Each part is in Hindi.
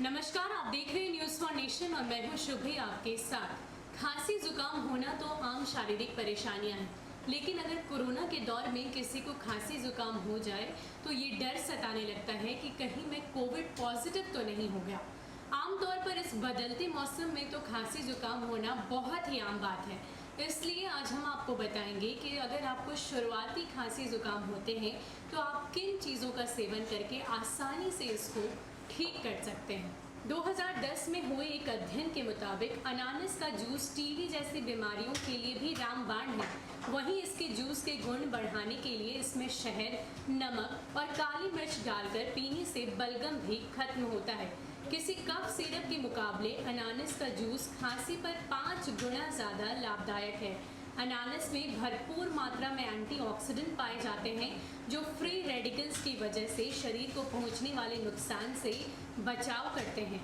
नमस्कार, आप देख रहे हैं न्यूज फॉर नेशन और मैं हूं शुभे आपके साथ। खांसी जुकाम होना तो आम शारीरिक परेशानियां हैं, लेकिन अगर कोरोना के दौर में किसी को खांसी जुकाम हो जाए तो ये डर सताने लगता है कि कहीं मैं कोविड पॉजिटिव तो नहीं हो गया। आमतौर पर इस बदलते मौसम में तो खांसी जुकाम होना बहुत ही आम बात है। इसलिए आज हम आपको बताएंगे कि अगर आपको शुरुआती खांसी जुकाम होते हैं तो आप किन चीज़ों का सेवन करके आसानी से इसको ठीक कर सकते हैं। 2010 में हुए एक अध्ययन के मुताबिक अनानास का जूस टीबी जैसी बीमारियों के लिए भी रामबाण है। वहीं इसके जूस के गुण बढ़ाने के लिए इसमें शहद, नमक और काली मिर्च डालकर पीने से बलगम भी खत्म होता है। किसी कफ सिरप के मुकाबले अनानास का जूस खांसी पर 5 गुना ज़्यादा लाभदायक है। अनानास में भरपूर मात्रा में एंटीऑक्सीडेंट पाए जाते हैं जो फ्री रेडिकल्स की वजह से शरीर को पहुंचने वाले नुकसान से बचाव करते हैं।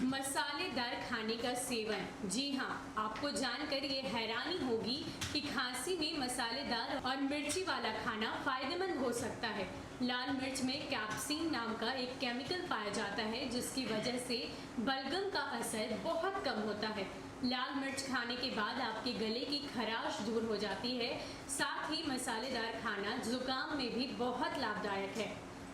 मसालेदार खाने का सेवन, जी हाँ, आपको जानकर ये हैरानी होगी कि खांसी में मसालेदार और मिर्ची वाला खाना फायदेमंद हो सकता है। लाल मिर्च में कैप्सिन नाम का एक केमिकल पाया जाता है जिसकी वजह से बलगम का असर बहुत कम होता है। लाल मिर्च खाने के बाद आपके गले की खराश दूर हो जाती है। साथ ही मसालेदार खाना जुकाम में भी बहुत लाभदायक है।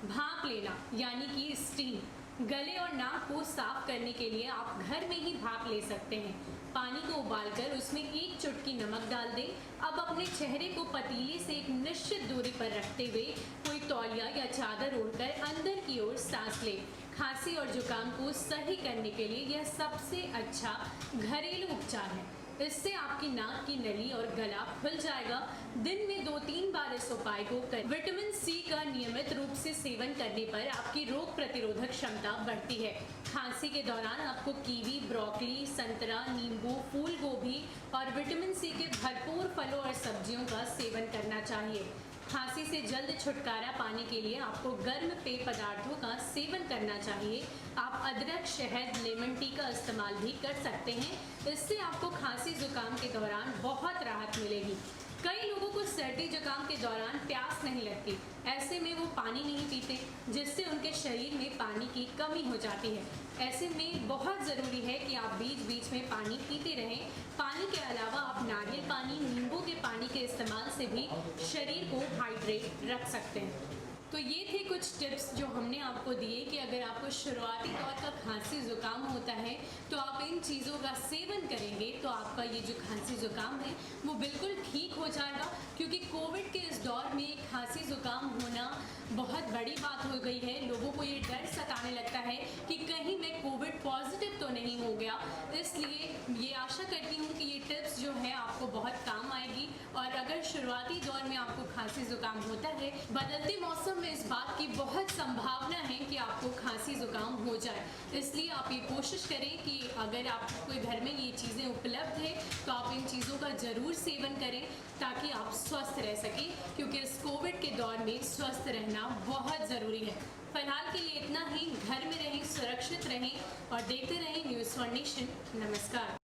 भाप लेना यानी कि स्टीम, गले और नाक को साफ करने के लिए आप घर में ही भाप ले सकते हैं। पानी को उबालकर उसमें 1 चुटकी नमक डाल दें। अब अपने चेहरे को पतीले से एक निश्चित दूरी पर रखते हुए कोई तौलिया या चादर ओढ़कर अंदर की ओर सांस लें। खांसी और जुकाम को सही करने के लिए यह सबसे अच्छा घरेलू उपचार है। इससे आपकी नाक की नली और गला खुल जाएगा। दिन में 2-3 बार इस उपाय को करें। विटामिन सी का नियमित रूप से सेवन करने पर आपकी रोग प्रतिरोधक क्षमता बढ़ती है। खांसी के दौरान आपको कीवी, ब्रोकली, संतरा, नींबू, फूल गोभी और विटामिन सी के भरपूर फलों और सब्जियों का सेवन करना चाहिए। खांसी से जल्द छुटकारा पाने के लिए आपको गर्म पेय पदार्थों का सेवन करना चाहिए। आप अदरक, शहद, लेमन टी का इस्तेमाल भी कर सकते हैं। इससे आपको खांसी जुकाम के दौरान बहुत राहत मिलेगी। कई लोगों को सर्दी जुकाम के दौरान प्यास नहीं लगती, ऐसे में वो पानी नहीं पीते जिससे उनके शरीर में पानी की कमी हो जाती है। ऐसे में बहुत ज़रूरी है कि आप बीच बीच में पानी पीते रहें। पानी के अलावा आप नारियल पानी, नींबू के पानी के इस्तेमाल से भी शरीर को हाइड्रेट रख सकते हैं। तो ये थे कुछ टिप्स जो हमने आपको दिए कि अगर आपको शुरुआती दौर का खांसी जुकाम होता है तो आप इन चीज़ों का सेवन करेंगे तो आपका ये जो खांसी जुकाम है वो बिल्कुल ठीक हो जाएगा। क्योंकि कोविड के इस दौर में खांसी जुकाम होना बहुत बड़ी बात हो गई है। लोगों को ये डर सताने लगता है कि कहीं मैं कोविड पॉजिटिव तो नहीं हो गया। इसलिए ये आशा करती हूँ कि ये टिप्स जो है आपको बहुत काम आएगी। और अगर शुरुआती दौर में आपको खांसी जुकाम होता है, बदलते मौसम में इस बात की बहुत संभावना है कि आपको खांसी जुकाम हो जाए। इसलिए आप ये कोशिश करें कि अगर आपके घर में ये चीज़ें उपलब्ध है तो आप इन चीज़ों का ज़रूर सेवन करें ताकि आप स्वस्थ रह सकें। क्योंकि इस कोविड के दौर में स्वस्थ रहना बहुत ज़रूरी है। फिलहाल के लिए इतना ही। घर में रहें, सुरक्षित रहें और देखते रहें न्यूज़ फॉर नेशन। नमस्कार।